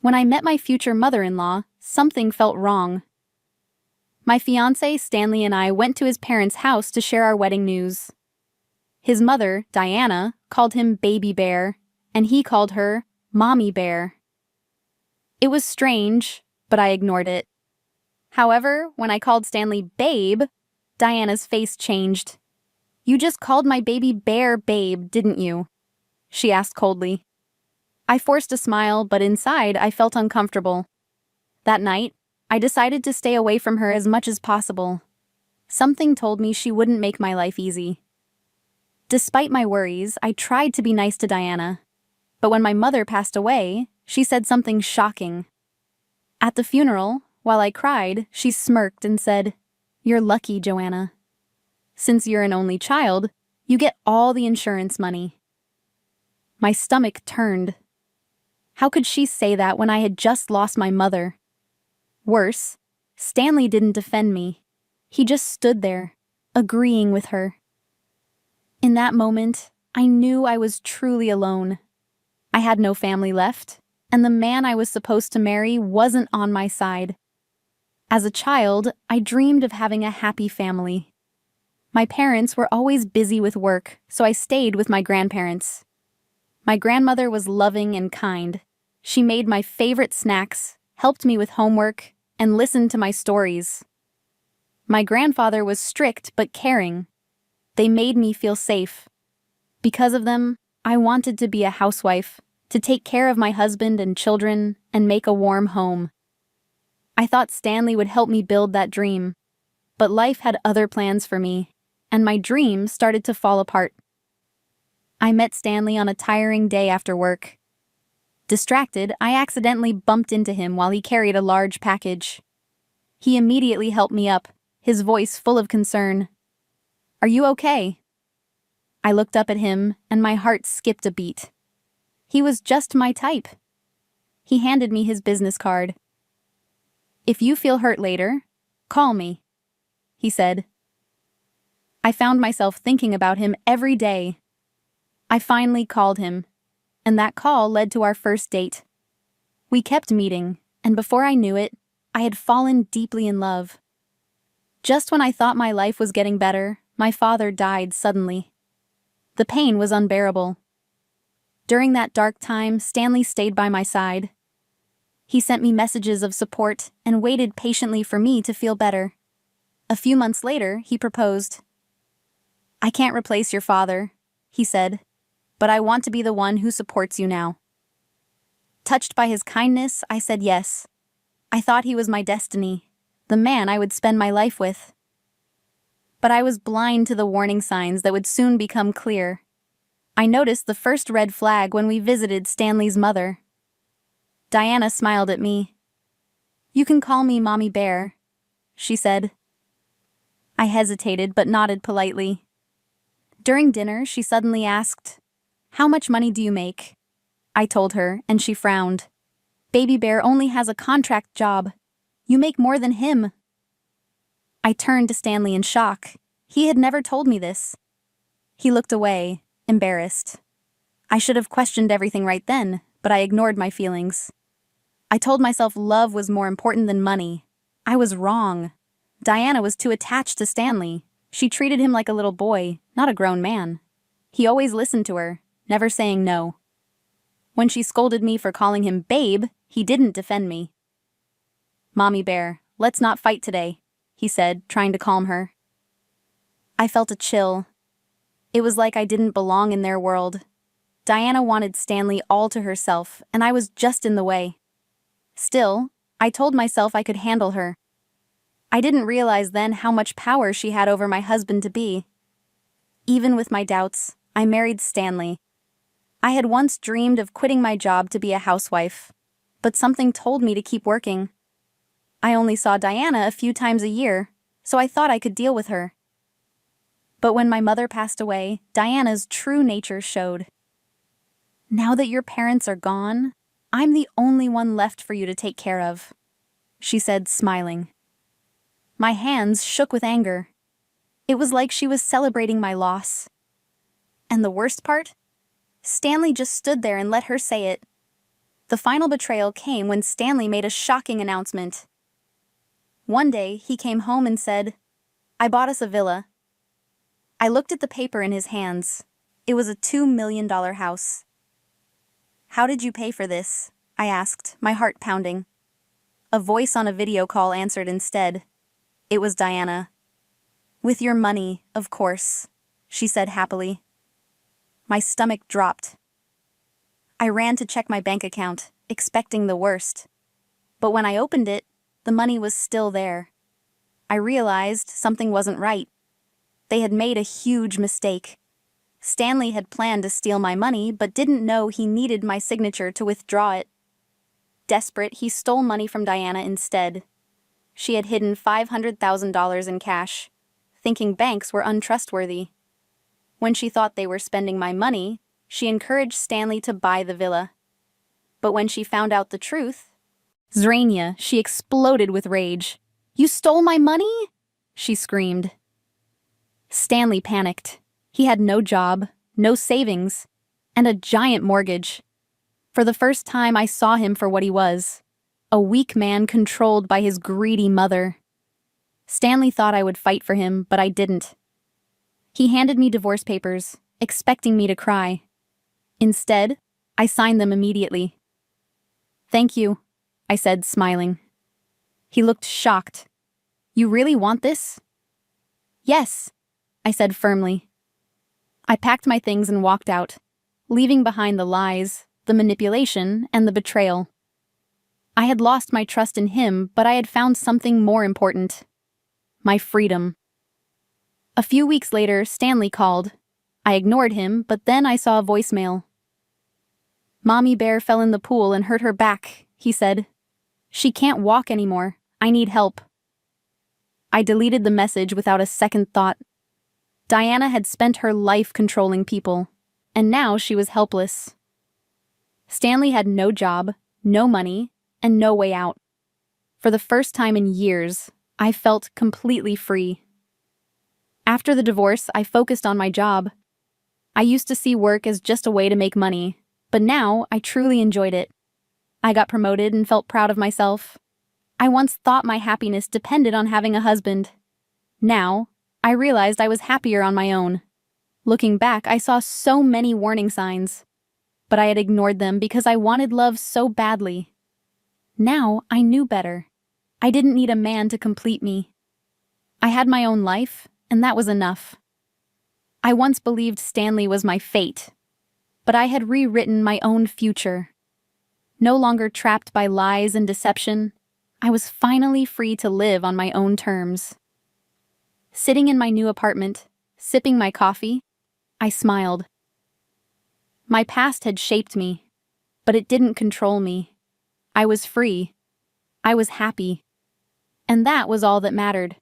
When I met my future mother-in-law, something felt wrong. My fiancé, Stanley, and I went to his parents' house to share our wedding news. His mother, Diana, called him Baby Bear, and he called her Mommy Bear. It was strange, but I ignored it. However, when I called Stanley Babe, Diana's face changed. "You just called my baby bear Babe, didn't you?" she asked coldly. I forced a smile, but inside I felt uncomfortable. That night, I decided to stay away from her as much as possible. Something told me she wouldn't make my life easy. Despite my worries, I tried to be nice to Diana. But when my mother passed away, she said something shocking. At the funeral, while I cried, she smirked and said, "You're lucky, Joanna. Since you're an only child, you get all the insurance money." My stomach turned. How could she say that when I had just lost my mother? Worse, Stanley didn't defend me. He just stood there, agreeing with her. In that moment, I knew I was truly alone. I had no family left, and the man I was supposed to marry wasn't on my side. As a child, I dreamed of having a happy family. My parents were always busy with work, so I stayed with my grandparents. My grandmother was loving and kind. She made my favorite snacks, helped me with homework, and listened to my stories. My grandfather was strict but caring. They made me feel safe. Because of them, I wanted to be a housewife, to take care of my husband and children, and make a warm home. I thought Stanley would help me build that dream. But life had other plans for me, and my dream started to fall apart. I met Stanley on a tiring day after work. Distracted, I accidentally bumped into him while he carried a large package. He immediately helped me up, his voice full of concern. "Are you okay?" I looked up at him, and my heart skipped a beat. He was just my type. He handed me his business card. "If you feel hurt later, call me," he said. I found myself thinking about him every day. I finally called him, and that call led to our first date. We kept meeting, and before I knew it, I had fallen deeply in love. Just when I thought my life was getting better, my father died suddenly. The pain was unbearable. During that dark time, Stanley stayed by my side. He sent me messages of support and waited patiently for me to feel better. A few months later, he proposed. "I can't replace your father," he said, "but I want to be the one who supports you now." Touched by his kindness, I said yes. I thought he was my destiny, the man I would spend my life with. But I was blind to the warning signs that would soon become clear. I noticed the first red flag when we visited Stanley's mother. Diana smiled at me. "You can call me Mommy Bear," she said. I hesitated but nodded politely. During dinner, she suddenly asked, "How much money do you make?" I told her, and she frowned. "Baby Bear only has a contract job. You make more than him." I turned to Stanley in shock. He had never told me this. He looked away, embarrassed. I should have questioned everything right then, but I ignored my feelings. I told myself love was more important than money. I was wrong. Diana was too attached to Stanley. She treated him like a little boy, not a grown man. He always listened to her, never saying no. When she scolded me for calling him Babe, he didn't defend me. "Mommy Bear, let's not fight today," he said, trying to calm her. I felt a chill. It was like I didn't belong in their world. Diana wanted Stanley all to herself, and I was just in the way. Still, I told myself I could handle her. I didn't realize then how much power she had over my husband-to-be. Even with my doubts, I married Stanley. I had once dreamed of quitting my job to be a housewife, but something told me to keep working. I only saw Diana a few times a year, so I thought I could deal with her. But when my mother passed away, Diana's true nature showed. "Now that your parents are gone, I'm the only one left for you to take care of," she said, smiling. My hands shook with anger. It was like she was celebrating my loss. And the worst part? Stanley just stood there and let her say it. The final betrayal came when Stanley made a shocking announcement. One day, he came home and said, "I bought us a villa." I looked at the paper in his hands. It was a $2 million house. "How did you pay for this?" I asked, my heart pounding. A voice on a video call answered instead. It was Diana. "With your money, of course," she said happily. My stomach dropped. I ran to check my bank account, expecting the worst. But when I opened it, the money was still there. I realized something wasn't right. They had made a huge mistake. Stanley had planned to steal my money, but didn't know he needed my signature to withdraw it. Desperate, he stole money from Diana instead. She had hidden $500,000 in cash, thinking banks were untrustworthy. When she thought they were spending my money, she encouraged Stanley to buy the villa. But when she found out the truth, Zrania, she exploded with rage. "You stole my money?" she screamed. Stanley panicked. He had no job, no savings, and a giant mortgage. For the first time, I saw him for what he was, a weak man controlled by his greedy mother. Stanley thought I would fight for him, but I didn't. He handed me divorce papers, expecting me to cry. Instead, I signed them immediately. "Thank you," I said, smiling. He looked shocked. "You really want this?" "Yes," I said firmly. I packed my things and walked out, leaving behind the lies, the manipulation, and the betrayal. I had lost my trust in him, but I had found something more important: my freedom. A few weeks later, Stanley called. I ignored him, but then I saw a voicemail. "Mommy Bear fell in the pool and hurt her back," he said. "She can't walk anymore. I need help." I deleted the message without a second thought. Diana had spent her life controlling people, and now she was helpless. Stanley had no job, no money, and no way out. For the first time in years, I felt completely free. After the divorce, I focused on my job. I used to see work as just a way to make money, but now I truly enjoyed it. I got promoted and felt proud of myself. I once thought my happiness depended on having a husband. Now, I realized I was happier on my own. Looking back, I saw so many warning signs, but I had ignored them because I wanted love so badly. Now, I knew better. I didn't need a man to complete me. I had my own life, and that was enough. I once believed Stanley was my fate, but I had rewritten my own future. No longer trapped by lies and deception, I was finally free to live on my own terms. Sitting in my new apartment, sipping my coffee, I smiled. My past had shaped me, but it didn't control me. I was free. I was happy. And that was all that mattered.